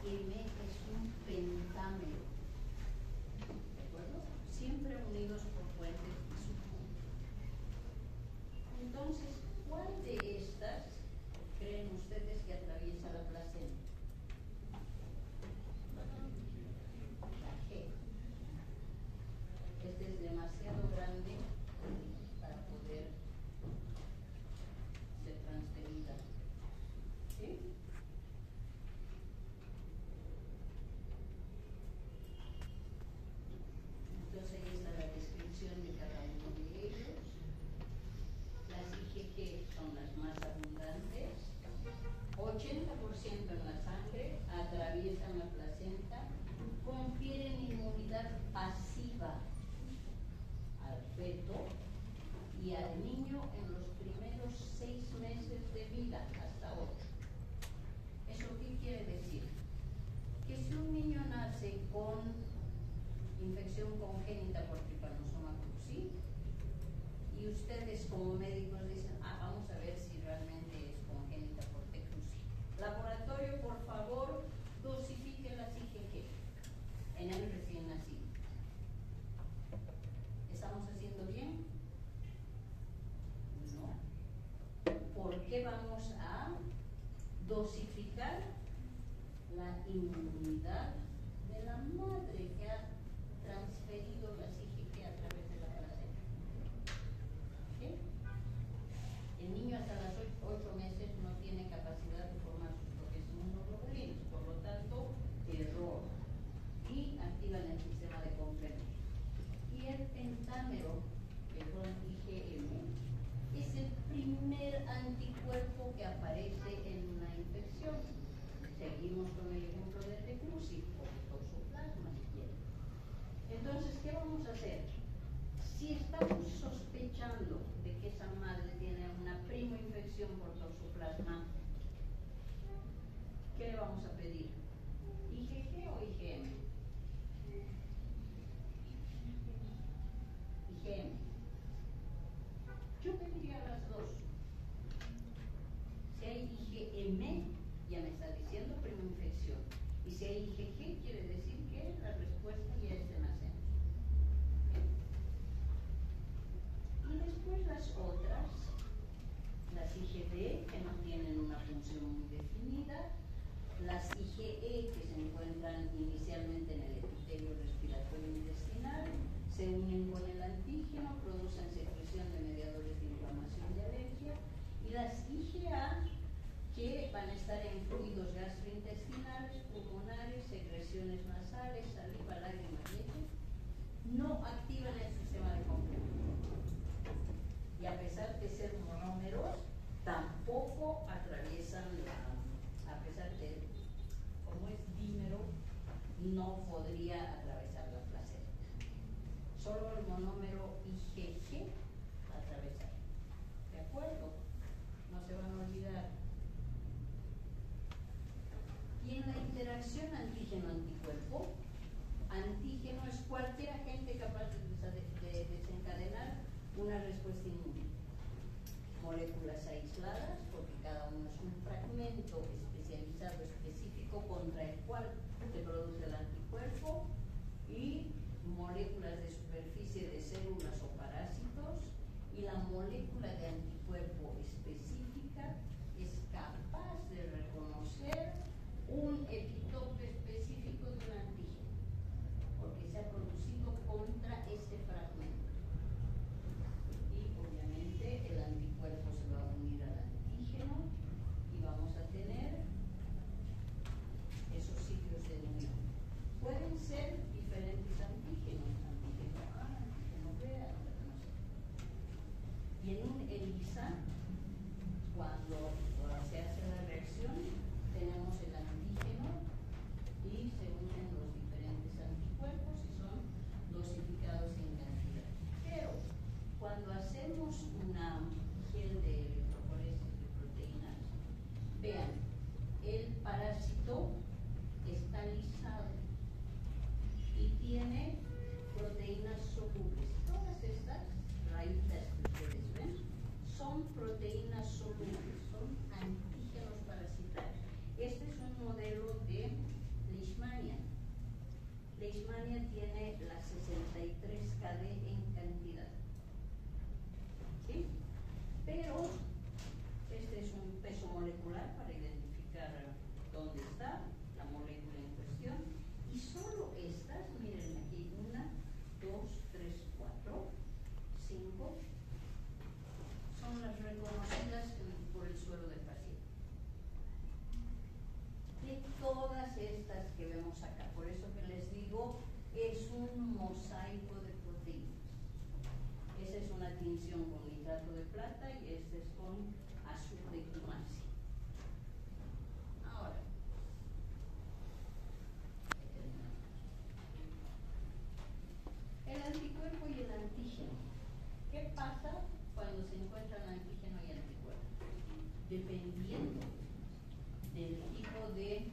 IgM es un pentámero, ¿de acuerdo? Siempre unidos por puentes y subpuntos. Entonces, ¿cuál de estas creen ustedes que atraviesa la placenta? La G. Este es demasiado grande para poder ser transferida. ¿Sí? Entonces ahí está la descripción de cada uno de ellos. Las IgG son las más abundantes, 80% en la sangre, atraviesan la placenta, confieren inmunidad pasiva al feto y al niño en los primeros 6 meses de vida, hasta 8. ¿Eso qué quiere decir? Que si un niño nace con infección congénita por Trypanosoma cruzi y ustedes como médicos dicen, vamos a ver si realmente es congénita por T. cruzi. Laboratorio, por favor, dosifique las IgG en el recién nacido. ¿Estamos haciendo bien? No. ¿Por qué vamos a dosificar la inmunidad de la madre que ha transferido las IgG a través de la placenta? ¿Sí? El niño hasta los 8 meses no tiene capacidad de formar sus propias inmunoglobulinas, por lo tanto, error. Y activan el sistema de complemento. Y el pentámero, que son IgM, es el primer anticuerpo que aparece en una infección. Seguimos con el ejemplo de T. cruzi o toxoplasma, si quieren. Entonces, ¿qué vamos a hacer? Si estamos sospechando de que esa madre tiene una prima infección por toxoplasma, ¿qué le vamos a pedir? ¿IgG o IgM? IgM. Yo pediría las dos. Si hay IgM, ya me está diciendo prima infección. Y si hay IgG, quiere decir que la respuesta ya es de nacimiento. Y después las otras, las IgD, que no tienen una función muy definida, las IgE, que se encuentran inicialmente en el epitelio respiratorio intestinal, se unen con el antígeno, producen secreción de mediadores de inflamación y alergia, y las IgA, que van a estar en fluidos gastrointestinales, pulmonares, secreciones nasales, saliva, lágrimas, leche, no activan el sistema de complemento. Y a pesar de ser monómeros, tampoco atraviesan a pesar de, como es dímero, no podría atravesar la placenta. Solo el monómero IgG atravesar. ¿De acuerdo? No se van a olvidar. Y en la interacción antígeno-anticuerpo, antígeno es cualquier agente capaz de desencadenar una respuesta inmune. Moléculas aisladas, porque cada uno es un fragmento especializado, específico, contra el cual se produce el anticuerpo, y moléculas de superficie de células o parásitos, y la molécula de anticuerpo específica es capaz de reconocer un epitope específico de un antígeno, porque se ha producido contra ese fragmento. Y obviamente el anticuerpo se va a unir al antígeno y vamos a tener esos sitios de unión. Pueden ser diferentes antígenos, antígeno A, antígeno B, antígeno C. Y en un ELISA, cuando se hace la reacción, tenemos el antígeno y se unen los diferentes anticuerpos y son dosificados en cantidad. Pero cuando hacemos una gel de electroforesis de proteínas, vean, el parásito está lisado y tiene proteínas solubles. Todas estas rayitas que ustedes ven son proteínas solubles, son antígenos parasitarios. Este es un modelo de estas que vemos acá. Por eso que les digo, es un mosaico de proteínas. Esa es una tinción con nitrato de plata y este es con azufre de cumarcio. Ahora, el anticuerpo y el antígeno. ¿Qué pasa cuando se encuentran antígeno y anticuerpo? Dependiendo del tipo de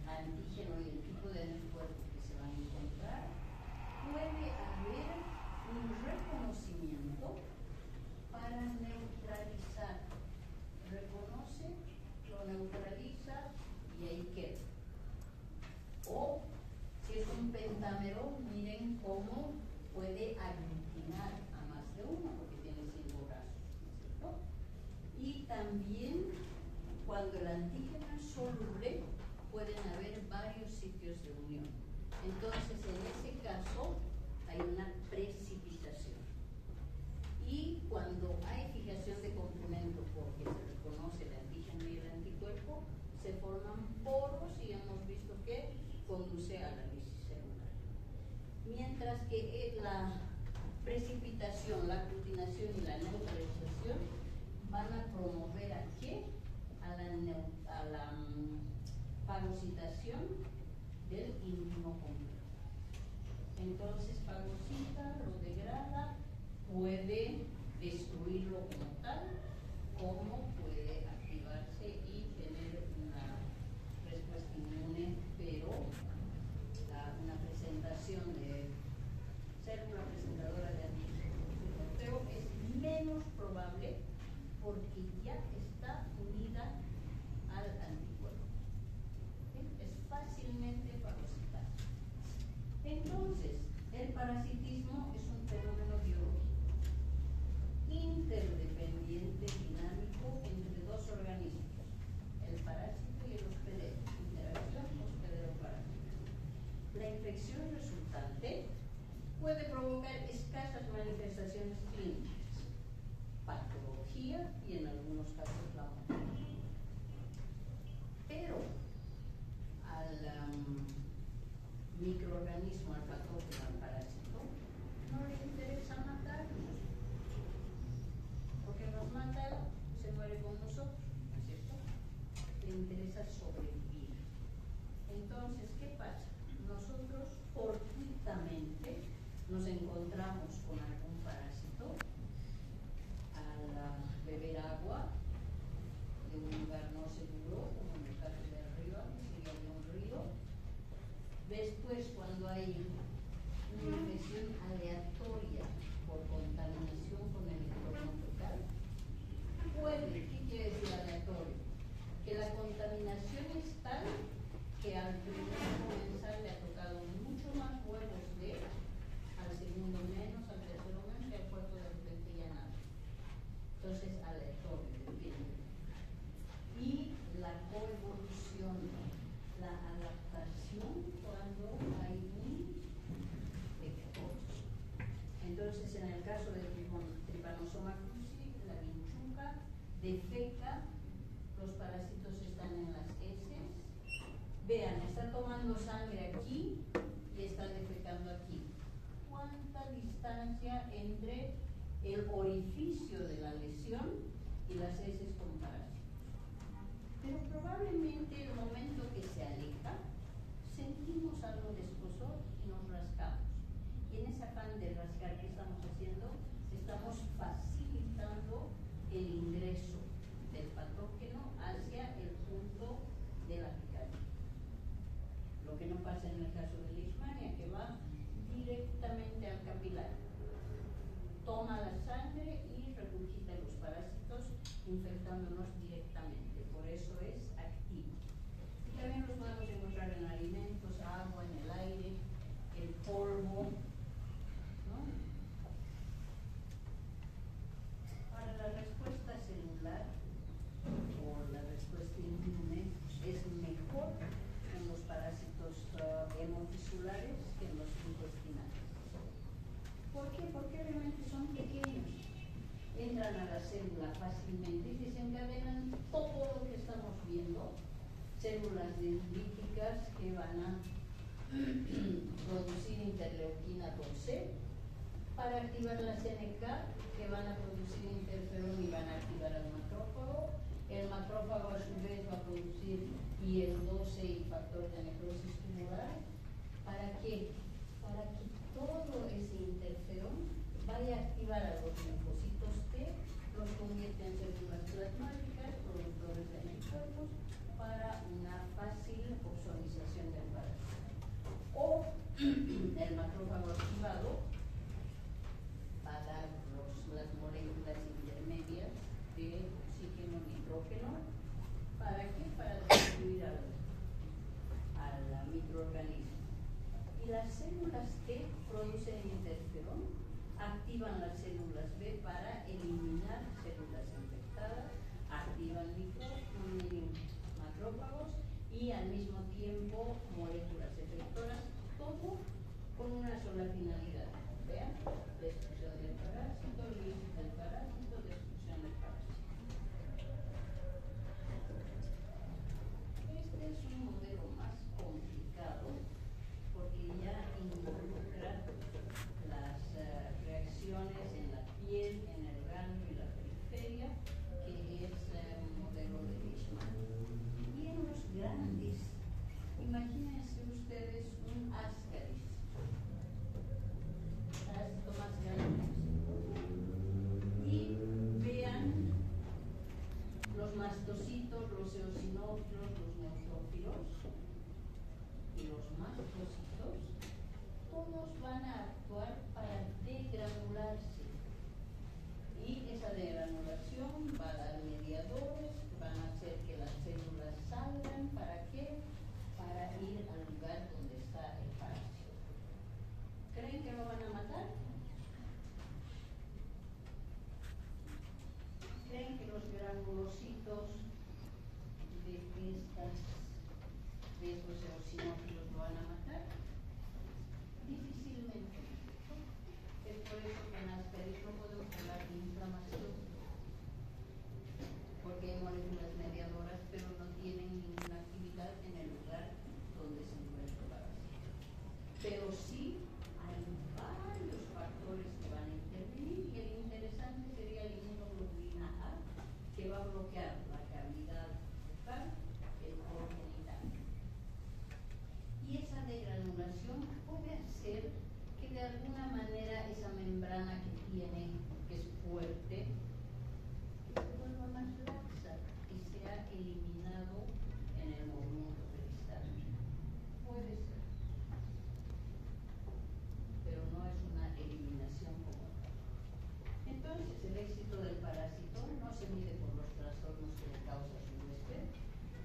antígeno y el tipo de anticuerpo que se van a encontrar, puede haber un reconocimiento para neutralizar. Reconoce, lo neutraliza y ahí queda. O si es un pentámero, miren cómo puede aglutinar a más de uno porque tiene 5 brazos, ¿no es cierto? Y también cuando el antígeno es soluble, pueden haber varios sitios de unión. Entonces, en ese caso, hay una precipitación. Y cuando hay fijación de complemento, porque se reconoce el antígeno y el anticuerpo, se forman poros y hemos visto que conduce a la lisis celular. Mientras que la precipitación, la aglutinación y la neutralización van a promover ¿a qué? A la fagocitación del inmunocomplejo. Entonces fagocita, lo degrada, puede destruirlo como tal, como puede activarse y tener una respuesta inmune, pero una presentación de célula presentadora de antígeno es menos probable porque ya está unida al anticuerpo. Es fácilmente fagocitable. Entonces, el parasitismo es un fenómeno biológico interdependiente, dinámico entre dos organismos, el parásito y el hospedero, interacción hospedero-parásito. La infección resultante puede provocar escasas manifestaciones clínicas, patología y en algunos casos la muerte. Pero al microorganismo, al patógeno, al parásito, no le interesa matarnos, porque nos mata, se muere con nosotros, ¿no es cierto? Le interesa sobrevivir. Entonces, ¿qué pasa? Nosotros fortuitamente nos encontramos con algún parásito al beber agua de un lugar no seguro, como en el caso de arriba, que sería de un río. Después, cuando hay una infección aleatoria por contaminación con el entorno fecal, puede, ¿qué quiere decir aleatorio? Que la contaminación es tal que al primer comenzar le ha tocado mucho más huevos de, al segundo menos, al tercero menos y al cuarto de repente ya nada. Entonces, aleatorio, depende. Y la coevolución, la adaptación cuando hay un vector. Entonces, en el caso del Trypanosoma cruzi, la vinchuca defeca, los parásitos están en las heces. Vean, está tomando sangre aquí y está defecando aquí. ¿Cuánta distancia entre el orificio de la lesión y las heces con parásitos? Pero probablemente el momento que se aleja, sentimos algo de escozor y nos rascamos. Y en ese afán de rascar, ¿qué estamos haciendo? Estamos facilitando el ingreso del patógeno hacia el punto de la picadura. Lo que no pasa en el caso de Leishmania, que va directamente al capilar. Toma la sangre y regurgita los parásitos, infectándonos directamente. Por eso es activo. Y también los podemos encontrar en alimentos, agua, en el aire, el polvo, ¿no? Ahora, la respuesta celular o la respuesta inmune es mejor en los parásitos hemofisulares que en los intestinales. ¿Por qué? Porque realmente son pequeños. Entran a la célula fácilmente y desencadenan todo lo que estamos viendo células dendríticas que van a producir interleuquina 2C para activar la CNK, que van a producir interferón y van a activar al macrófago. El macrófago a su vez va a producir IL-12 y factor de necrosis tumoral. ¿Para qué? Para que todo ese interferón vaya a activar a los linfocitos T, los convierte en células plasmáticas, productores de anticuerpos, para una fácil ozonización del parásito. O el macrófago activado para las moléculas intermedias de oxígeno y nitrógeno. ¿Para qué? Para destruir al microorganismo. Y las células T producen interferón, activan las células B para eliminar células infectadas, activan macrófagos y al mismo tiempo moléculas efectoras, todo con una sola finalidad. Vean, destrucción del parásito, lisis del parásito, destrucción del parásito. Este es un modelo más complicado porque ya involucra las reacciones en la piel, en el rango y la periferia, que es un modelo de Leishman. Y en los grandes, imagínense ustedes un ascaris, parásito más grande, y vean los mastocitos, los eosinófilos, los neutrófilos y los mastocitos, todos van a actuar para degranularse. Y esa degranulación va a dar mediadores que van a hacer que las células salgan. ¿Para qué? Para ir al lugar donde está el parásito. ¿Creen que lo van a matar? ¿Creen que los granulocitos de estos eosinófilos lo van a matar? Difícilmente. Es por eso que en ascaris no podemos hablar de inflamación, porque hay moléculas mediadoras, pero no tienen ninguna actividad en el lugar donde se encuentra el parásito. Pero sí hay varios factores que van a intervenir, y el interesante sería el inmunoglobulina A, que va a bloquear la cavidad bucal, el poro genital. Y esa degranulación puede hacer que de alguna manera esa membrana que tiene, que es fuerte, que se vuelva más laxa y sea eliminado en el movimiento peristáltico. Puede ser, pero no es una eliminación como tal. Entonces, el éxito del parásito no se mide por los trastornos que le causa su huésped,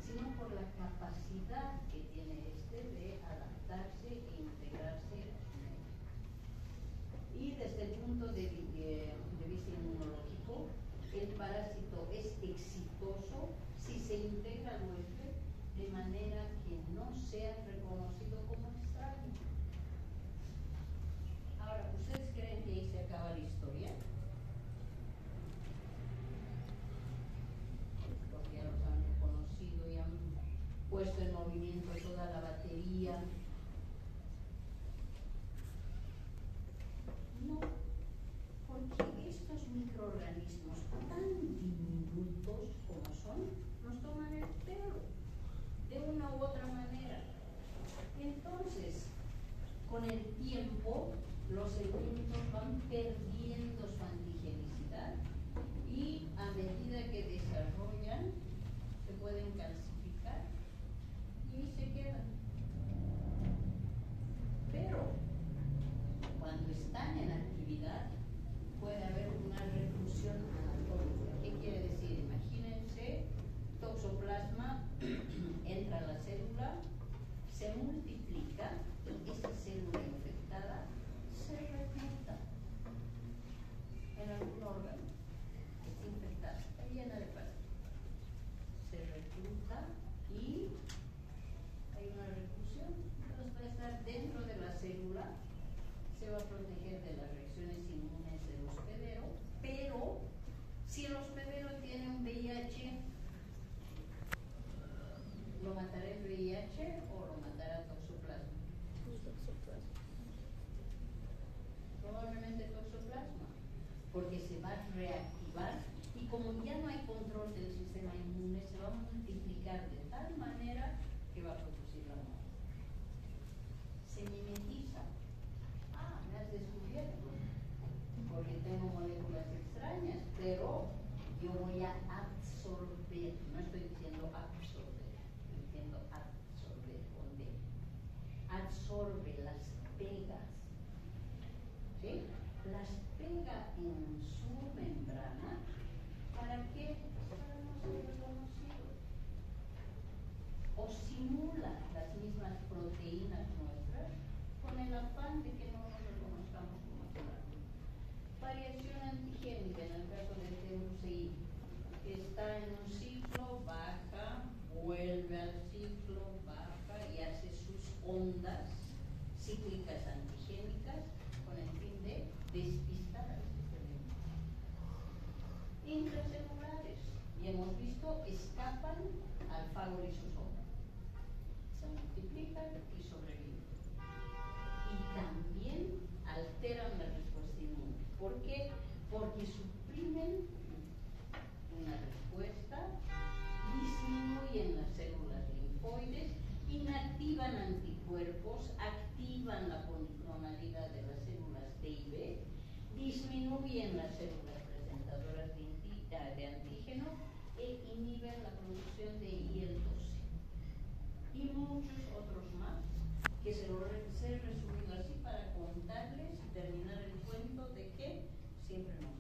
sino por la capacidad que tiene este de adaptarse e integrarse a su medio. Y desde el punto de vista inmunológico, el parásito es exitoso si se integra al huésped de manera que no sea reconocido como extraño. Ahora, ¿ustedes creen que ahí se acaba la historia? Porque ya los han reconocido y han puesto en movimiento toda la batería. No, porque estos microorganismos tan diminutos como son, nos toman el pelo de una u otra manera. Entonces, con el tiempo, los elementos van perdiendo su antigenicidad y a medida que desarrollan, se pueden calcificar y se quedan. Pero cuando están en actividad, puede haber una reclusión anatómica. ¿Qué quiere decir? Imagínense, toxoplasma entra a la célula, se multiplica, esa célula infectada se recluta en algún órgano, está infectada, está llena de parásitos. Se recluta y hay una reclusión, entonces va a estar dentro de la célula, se va a proteger de las reacciones inmunes del hospedero, pero si el hospedero tiene un VIH, lo matará el VIH o lo matará toxoplasma? Probablemente toxoplasma, porque se va a reactivar y como ya no hay control del sistema inmune, se va a multiplicar de tal manera que va a producir la muerte. Se mimetiza. Ah, me has descubierto, porque tengo moléculas extrañas, pero yo voy a absorber, no estoy diciendo absorber, estoy diciendo absorber con D. Absorbe, las pegas. ¿Sí? Las pega en su membrana. ¿Para qué? Para no ser reconocido. O simula las mismas proteínas nuestras con el afán de que no nos reconozcamos como tal. Variación antigénica en el caso de TUCI. Está en un ciclo, baja, vuelve al ciclo, baja y hace sus ondas cíclicas antigénicas con el fin de despistar al sistema inmune. Intracelulares, y hemos visto, escapan al fago lisosoma, se multiplican y sobreviven. Y también alteran la respuesta inmune. ¿Por qué? Porque suprimen una respuesta, disminuyen las células linfoides, inactivan anticuerpos, activan la policlonalidad de las células T y B, disminuyen las células presentadoras de antígeno e inhiben la producción de IL-12. Y muchos otros más, que se lo he resumido así para contarles y terminar el cuento de que siempre nos